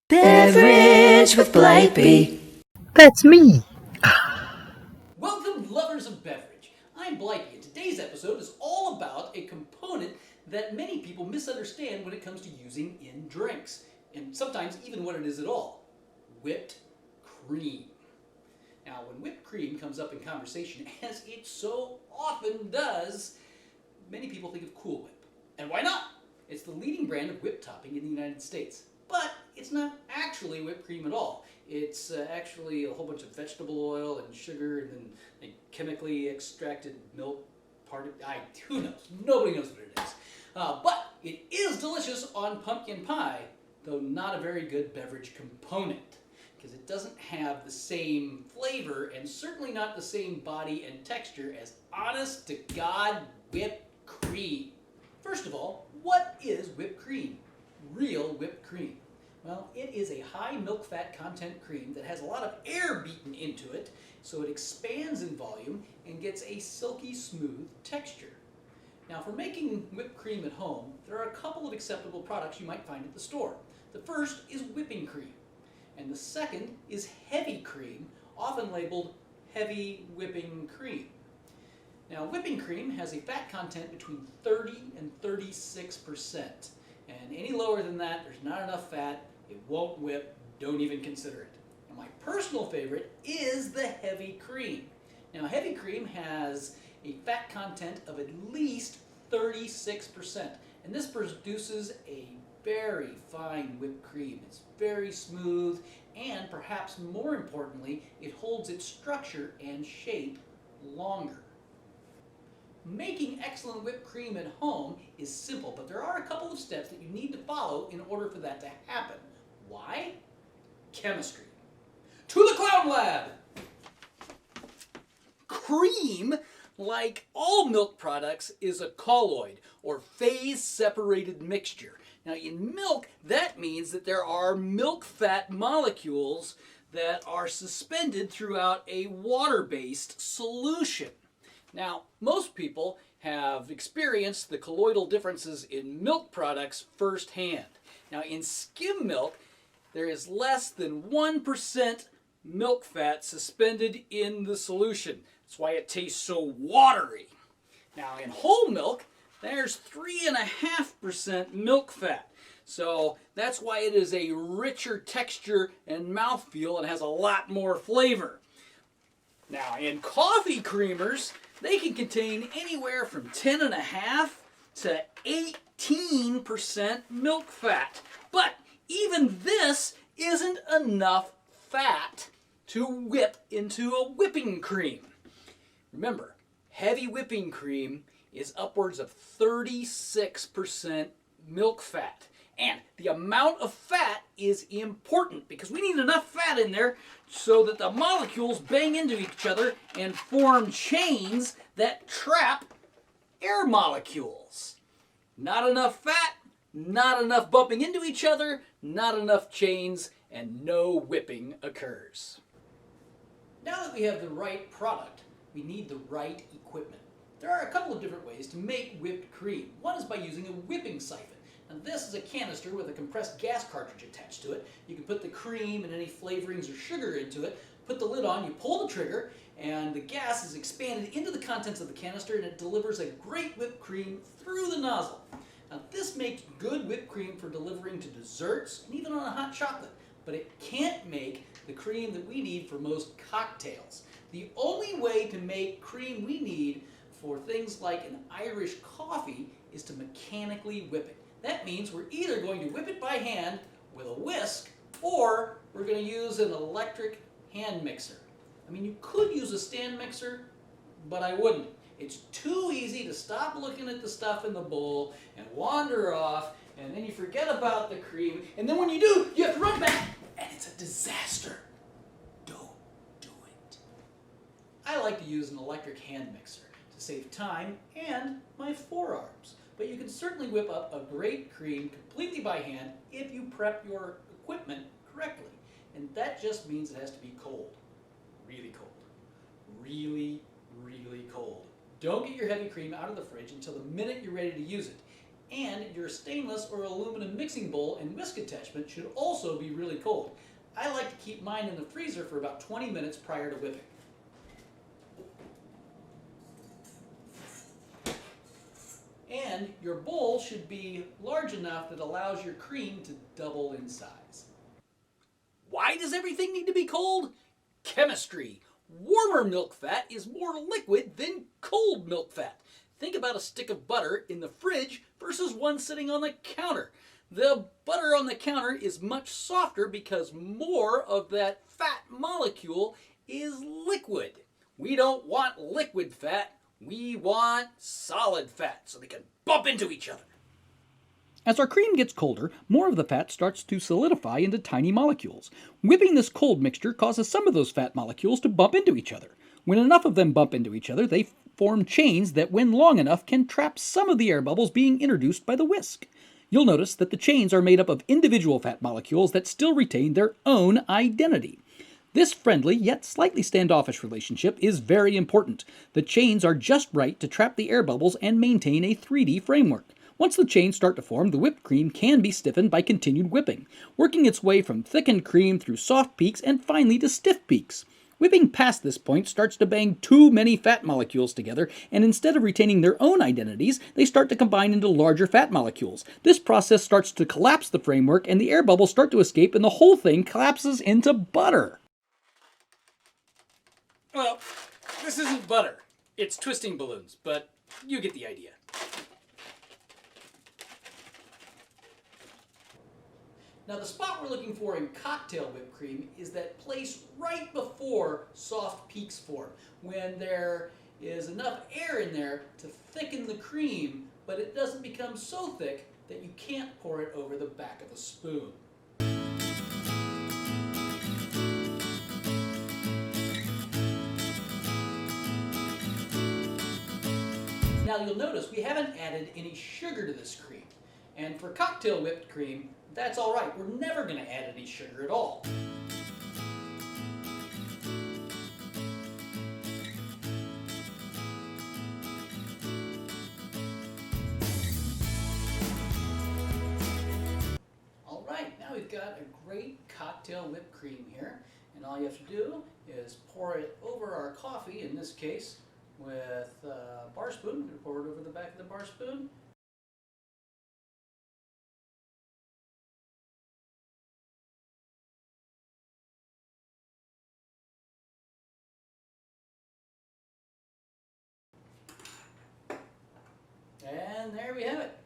Beverage with Blipey. That's me. Welcome, lovers of beverage. I'm Blipey, and today's episode is all about a component that many people misunderstand when it comes to using in drinks, and sometimes even what it is at all: whipped cream. Now, when whipped cream comes up in conversation, as it so often does, many people think of Cool Whip. And why not? It's the leading brand of whipped topping in the United States. But it's not actually whipped cream at all. It's actually a whole bunch of vegetable oil and sugar and then chemically extracted milk. Who knows? Nobody knows what it is. But it is delicious on pumpkin pie, though not a very good beverage component, because it doesn't have the same flavor and certainly not the same body and texture as honest-to-God whipped cream. First of all, what is whipped cream? Real whipped cream. Well, it is a high milk fat content cream that has a lot of air beaten into it, so it expands in volume and gets a silky smooth texture. Now, for making whipped cream at home, there are a couple of acceptable products you might find at the store. The first is whipping cream, and the second is heavy cream, often labeled heavy whipping cream. Now, whipping cream has a fat content between 30 and 36%. And any lower than that, there's not enough fat, it won't whip, don't even consider it. And my personal favorite is the heavy cream. Now, heavy cream has a fat content of at least 36%. And this produces a very fine whipped cream. It's very smooth, and perhaps more importantly, it holds its structure and shape longer. Making excellent whipped cream at home is simple, but there are a couple of steps that you need to follow in order for that to happen. Why? Chemistry. To the Clown Lab! Cream, like all milk products, is a colloid, or phase-separated mixture. Now, in milk, that means that there are milk fat molecules that are suspended throughout a water-based solution. Now, most people have experienced the colloidal differences in milk products firsthand. Now, in skim milk, there is less than 1% milk fat suspended in the solution. That's why it tastes so watery. Now, in whole milk, there's 3.5% milk fat. So that's why it is a richer texture and mouthfeel and has a lot more flavor. Now, in coffee creamers, they can contain anywhere from 10.5 to 18% milk fat. But even this isn't enough fat to whip into a whipping cream. Remember, heavy whipping cream is upwards of 36% milk fat. And the amount of fat is important because we need enough fat in there so that the molecules bang into each other and form chains that trap air molecules. Not enough fat, not enough bumping into each other, not enough chains, and no whipping occurs. Now that we have the right product, we need the right equipment. There are a couple of different ways to make whipped cream. One is by using a whipping siphon. And this is a canister with a compressed gas cartridge attached to it. You can put the cream and any flavorings or sugar into it, put the lid on, you pull the trigger, and the gas is expanded into the contents of the canister and it delivers a great whipped cream through the nozzle. Now, this makes good whipped cream for delivering to desserts and even on a hot chocolate, but it can't make the cream that we need for most cocktails. The only way to make cream we need for things like an Irish coffee is to mechanically whip it. That means we're either going to whip it by hand with a whisk, or we're going to use an electric hand mixer. I mean, you could use a stand mixer, but I wouldn't. It's too easy to stop looking at the stuff in the bowl and wander off, and then you forget about the cream, and then when you do, you have to run back, and it's a disaster. Don't do it. I like to use an electric hand mixer to save time and my forearms. But you can certainly whip up a great cream completely by hand if you prep your equipment correctly. And that just means it has to be cold. Really cold. Really, really cold. Don't get your heavy cream out of the fridge until the minute you're ready to use it. And your stainless or aluminum mixing bowl and whisk attachment should also be really cold. I like to keep mine in the freezer for about 20 minutes prior to whipping. And your bowl should be large enough that allows your cream to double in size. Why does everything need to be cold? Chemistry. Warmer milk fat is more liquid than cold milk fat. Think about a stick of butter in the fridge versus one sitting on the counter. The butter on the counter is much softer because more of that fat molecule is liquid. We don't want liquid fat, we want solid fat so they can bump into each other. As our cream gets colder, more of the fat starts to solidify into tiny molecules. Whipping this cold mixture causes some of those fat molecules to bump into each other. When enough of them bump into each other, they form chains that, when long enough, can trap some of the air bubbles being introduced by the whisk. You'll notice that the chains are made up of individual fat molecules that still retain their own identity. This friendly yet slightly standoffish relationship is very important. The chains are just right to trap the air bubbles and maintain a 3D framework. Once the chains start to form, the whipped cream can be stiffened by continued whipping, working its way from thickened cream through soft peaks and finally to stiff peaks. Whipping past this point starts to bang too many fat molecules together, and instead of retaining their own identities, they start to combine into larger fat molecules. This process starts to collapse the framework, and the air bubbles start to escape, and the whole thing collapses into butter. Well, this isn't butter. It's twisting balloons, but you get the idea. Now the spot we're looking for in cocktail whipped cream is that place right before soft peaks form, when there is enough air in there to thicken the cream, but it doesn't become so thick that you can't pour it over the back of a spoon. Now you'll notice we haven't added any sugar to this cream. And for cocktail whipped cream, that's all right. We're never going to add any sugar at all. All right, now we've got a great cocktail whipped cream here. And all you have to do is pour it over our coffee, in this case, with a bar spoon. I'm going to pour it over the back of the bar spoon. And there we have it.